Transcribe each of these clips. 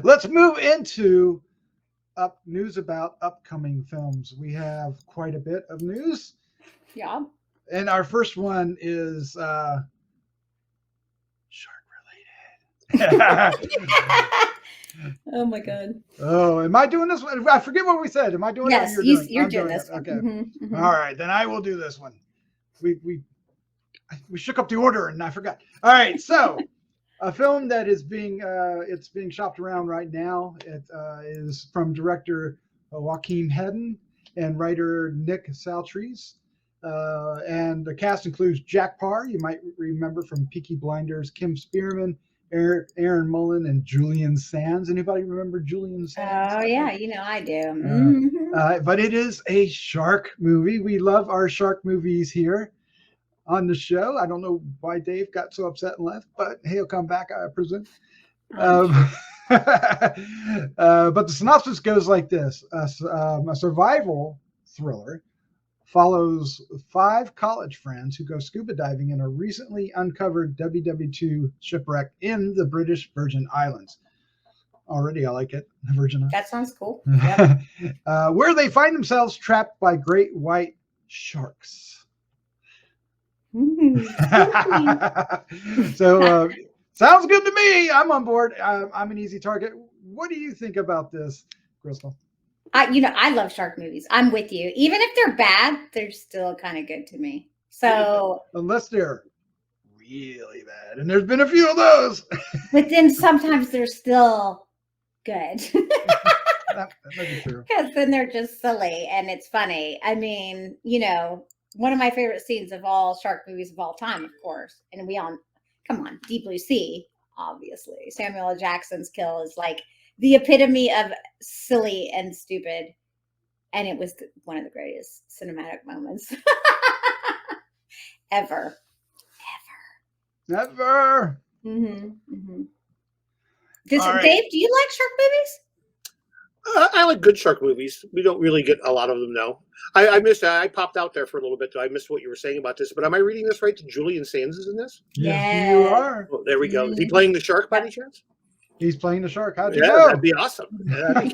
Let's move into news about upcoming films. We have quite a bit of news. Yeah. And our first one is shark related. Oh my god. Oh, am I doing this one? I forget what we said. Am I doing it? Yes, Or you're you're doing this it. one. Okay. Mm-hmm. All right, then I will do this one. We shook up the order and I forgot. All right, so a film that is being it's being shopped around right now. It is from director Joachim Hedén and writer Nick Saltrese. And the cast includes Jack Parr, you might remember from Peaky Blinders, Kim Spearman, Erin Mullen, and Julian Sands. Anybody remember Julian Sands? Oh yeah, I do. But it is a shark movie. We love our shark movies here on the show. I don't know why Dave got so upset and left, but he'll come back, I presume. But the synopsis goes like this. A survival thriller follows 5 college friends who go scuba diving in a recently uncovered WWII shipwreck in the British Virgin Islands. Already, I like it. The Virgin Islands. That sounds cool. Yep. Where they find themselves trapped by great white sharks. So, sounds good to me. I'm on board. I'm an easy target. What do you think about this, Crystal? I love shark movies. I'm with you. Even if they're bad, they're still kind of good to me. So unless they're really bad, and there's been a few of those. But then sometimes they're still good. That might be true. Because then they're just silly and it's funny. I mean, one of my favorite scenes of all shark movies of all time, of course. And come on, Deep Blue Sea, obviously. Samuel L. Jackson's kill is like the epitome of silly and stupid. And it was one of the greatest cinematic moments ever. Never. Dave, do you like shark movies? I like good shark movies. We don't really get a lot of them now. I missed. I popped out there for a little bit. I missed what you were saying about this. But am I reading this right? Julian Sands is in this? Yeah, you are. Oh, there we go. Is he playing the shark by any chance? He's playing the shark. How'd you know? That'd be awesome. Yeah, I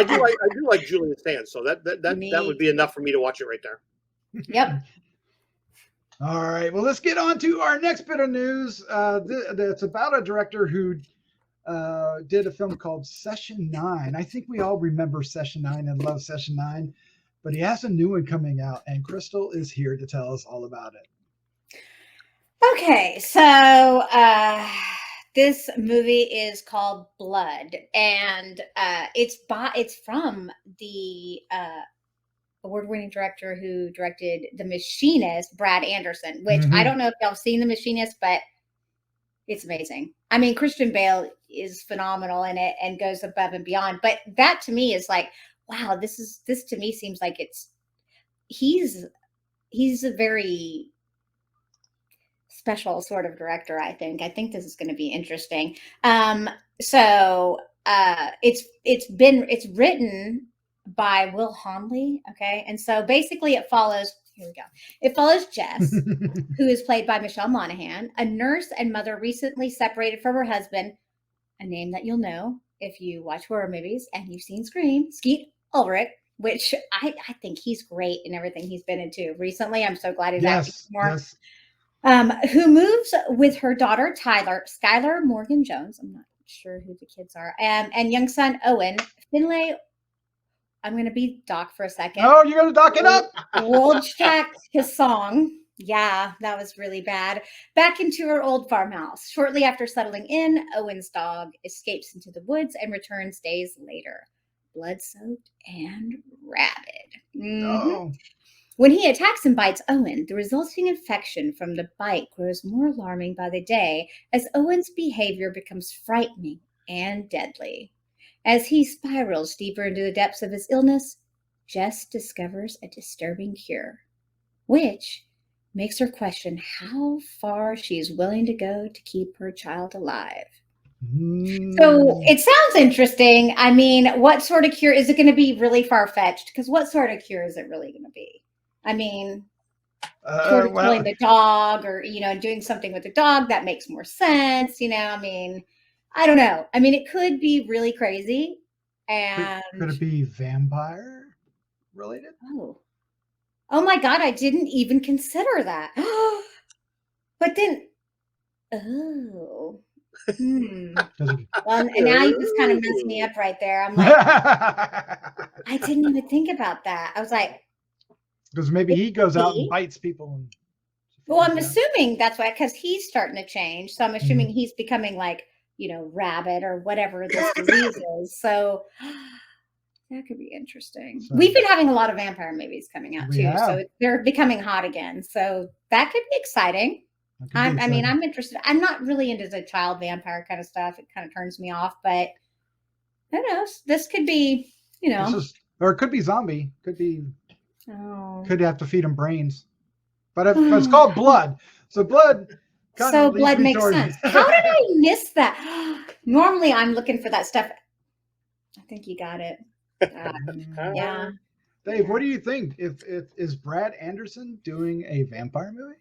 do like Julian Sands, so that would be enough for me to watch it right there. Yep. All right. Well, let's get on to our next bit of news. It's about a director who did a film called Session 9. I think we all remember Session 9 and love Session 9, but he has a new one coming out, and Crystal is here to tell us all about it. Okay, so this movie is called Blood, and it's from the award-winning director who directed The Machinist, Brad Anderson, which I don't know if y'all have seen The Machinist, but it's amazing. I mean, Christian Bale is phenomenal in it and goes above and beyond. But that to me is like, wow, this to me seems like he's a very special sort of director, I think. I think this is going to be interesting. So it's written by Will Honley. Okay. And so basically it follows Jess, who is played by Michelle Monaghan, a nurse and mother recently separated from her husband, a name that you'll know if you watch horror movies and you've seen Scream, Skeet Ulrich, which I think he's great in everything he's been into recently. I'm so glad he's acting more. Yes. Who moves with her daughter, Skylar Morgan Jones. I'm not sure who the kids are. And young son, Owen. Finlay, I'm going to be Doc for a second. Oh, you're going to dock it up? Wojtak-Hissong. Yeah, that was really bad. Back into her old farmhouse. Shortly after settling in, Owen's dog escapes into the woods and returns days later. Blood-soaked and rabid. No. When he attacks and bites Owen, the resulting infection from the bite grows more alarming by the day as Owen's behavior becomes frightening and deadly. As he spirals deeper into the depths of his illness, Jess discovers a disturbing cure, which makes her question how far she's willing to go to keep her child alive. So it sounds interesting. I mean, what sort of cure? Is it going to be really far-fetched? Because what sort of cure is it really going to be? I mean, sort of killing the dog or, doing something with the dog, that makes more sense. I mean, I don't know. I mean, it could be really crazy. And Could it be vampire related? oh my God, I didn't even consider that. But then, Well, and now you just kind of messed me up right there. I'm like, I didn't even think about that. I was like, because maybe he goes out and bites people. And well, I'm assuming that's why, because he's starting to change. So I'm assuming he's becoming like, rabid or whatever this disease is. So that could be interesting. So, we've been having a lot of vampire movies coming out too. So they're becoming hot again. So that could be exciting. I mean, I'm interested. I'm not really into the child vampire kind of stuff. It kind of turns me off, but who knows? This could be, or it could be zombie. Could be. Could have to feed him brains, but it's called blood. So blood. So blood makes sense. How did I miss that? Normally, I'm looking for that stuff. I think you got it. Yeah. Dave, what do you think? If is Brad Anderson doing a vampire movie?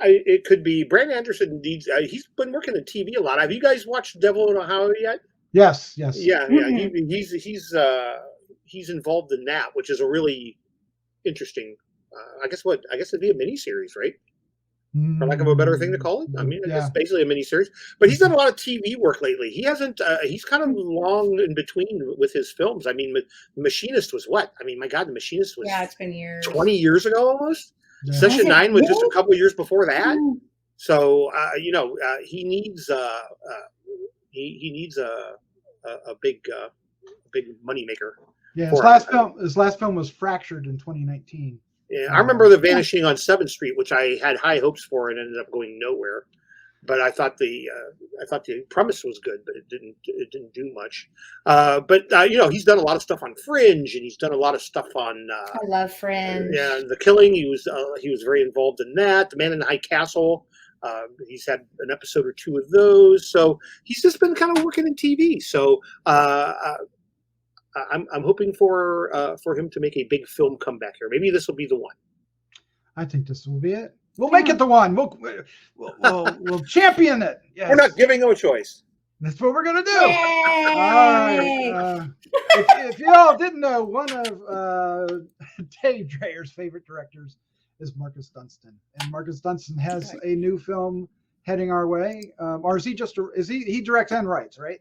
It could be. Brad Anderson needs. He's been working in TV a lot. Have you guys watched Devil in Ohio yet? Yes. Yeah. He's involved in that, which is a really interesting. I guess it'd be a miniseries, right? For lack of a better thing to call it. I mean, it's basically a miniseries. But he's done a lot of TV work lately. He hasn't. He's kind of long in between with his films. I mean, Machinist was what? I mean, my God, The Machinist was. Yeah, it's been years. 20 years ago almost. Yeah. Session 9 was just a couple of years before that. So he needs he needs a big moneymaker. Yeah, his last film was Fractured in 2019. Yeah, I remember The Vanishing on 7th Street, which I had high hopes for and ended up going nowhere. But I thought the premise was good, but it didn't do much. But he's done a lot of stuff on Fringe, and he's done a lot of stuff on. I love Fringe. Yeah, The Killing. He was very involved in that. The Man in the High Castle. He's had an episode or two of those. So he's just been kind of working in TV. So I'm hoping for him to make a big film comeback here. Maybe this will be the one. I think this will be it. We'll make it the one. We'll champion it. Yes. We're not giving him a choice. That's what we're gonna do. Yay! All right. If you all didn't know, one of Dave Dreyer's favorite directors is Marcus Dunstan, and Marcus Dunstan has a new film heading our way. Or is he directs and writes, right?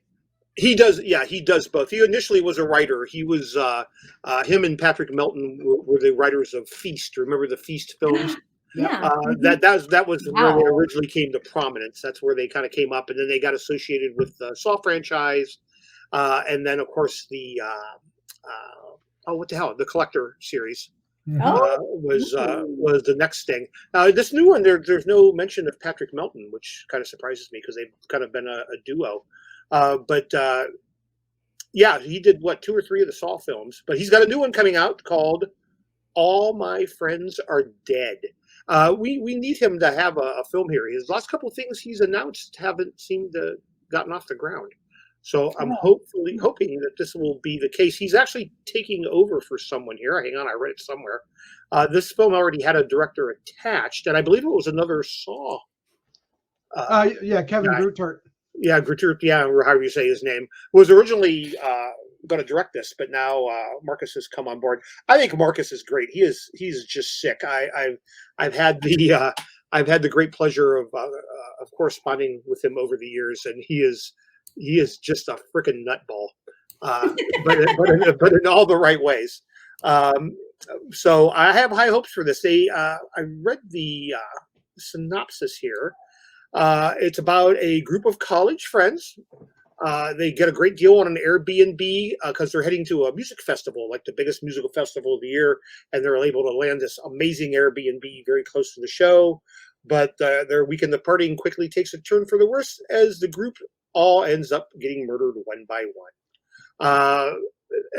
He does. Yeah, he does both. He initially was a writer. He was him and Patrick Melton were the writers of Feast. Remember the Feast films? Yeah. That was where they originally came to prominence. That's where they kind of came up, and then they got associated with the Saw franchise, and then of course the what the hell, the Collector series was the next thing. This new one, there's no mention of Patrick Melton, which kind of surprises me because they've kind of been a duo. But he did 2 or 3 of the Saw films, but he's got a new one coming out called All My Friends Are Dead. We need him to have a film here. His last couple of things he's announced haven't seemed to gotten off the ground. So I'm hoping that this will be the case. He's actually taking over for someone here. Hang on, I read it somewhere. This film already had a director attached, and I believe it was another Saw. Kevin Grutert. Yeah, Grutert, or however you say his name, was originally going to direct this, but now Marcus has come on board. I think Marcus is great. He's just sick. I've had the great pleasure of corresponding with him over the years, and he is just a freaking nutball, but in all the right ways. So I have high hopes for this. I read the synopsis here. It's about a group of college friends. They get a great deal on an Airbnb because they're heading to a music festival, like the biggest musical festival of the year, and they're able to land this amazing Airbnb very close to the show. But their weekend of partying quickly takes a turn for the worse as the group all ends up getting murdered one by one.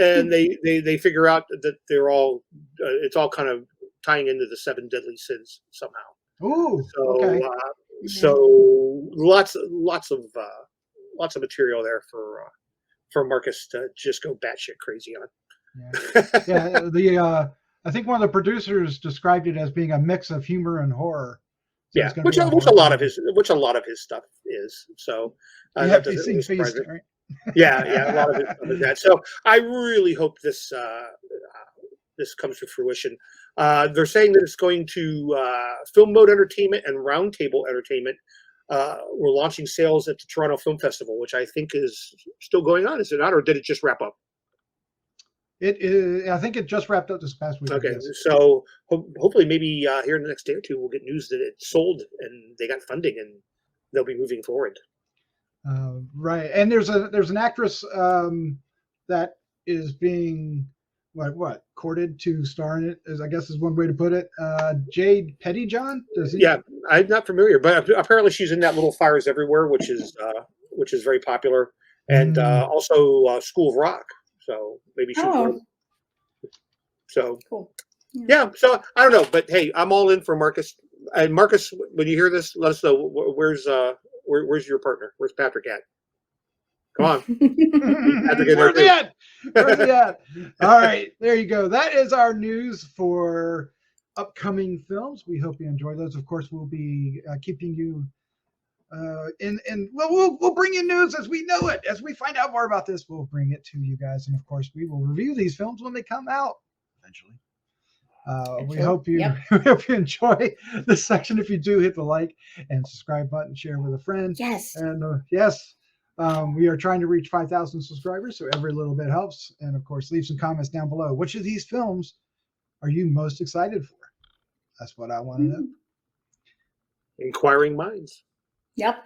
And they figure out that they're all it's all kind of tying into the 7 deadly sins somehow. Ooh, so okay. So lots of material there for Marcus to just go batshit crazy on. I think one of the producers described it as being a mix of humor and horror. So Yeah, it's gonna which be which a horror lot of movie. his stuff is. So You that have to doesn't see really Feast, surprise me. right? Yeah, a lot of it is that. So I really hope this comes to fruition. They're saying that it's going to Film Mode Entertainment and Roundtable Entertainment. We're launching sales at the Toronto Film Festival, which I think is still going on. Is it not, or did it just wrap up? It is. I think it just wrapped up this past week. Okay, Yes. so hopefully maybe here in the next day or two we'll get news that it sold and they got funding and they'll be moving forward. Right, and there's an actress that is being courted to star in it. I guess is one way to put it. Jade Pettyjohn. Yeah, I'm not familiar, but apparently she's in that Little Fires Everywhere, which is very popular, and also School of Rock. So maybe she'll. Oh. So Cool. Yeah. So I don't know, but hey, I'm all in for Marcus. And Marcus, when you hear this, let us know where's your partner? Where's Patrick at? Come on. Where's he at? Where's he at? All right, there you go. That is our news for upcoming films. We hope you enjoy those. Of course, we'll be keeping you we'll bring you news as we know it. As we find out more about this, we'll bring it to you guys, and of course, we will review these films when they come out eventually. We hope you hope you enjoy this section. If you do, hit the like and subscribe button, share with a friend. Yes. And yes. We are trying to reach 5,000 subscribers, so every little bit helps. And of course, leave some comments down below. Which of these films are you most excited for? That's what I want to know. Inquiring minds. Yep.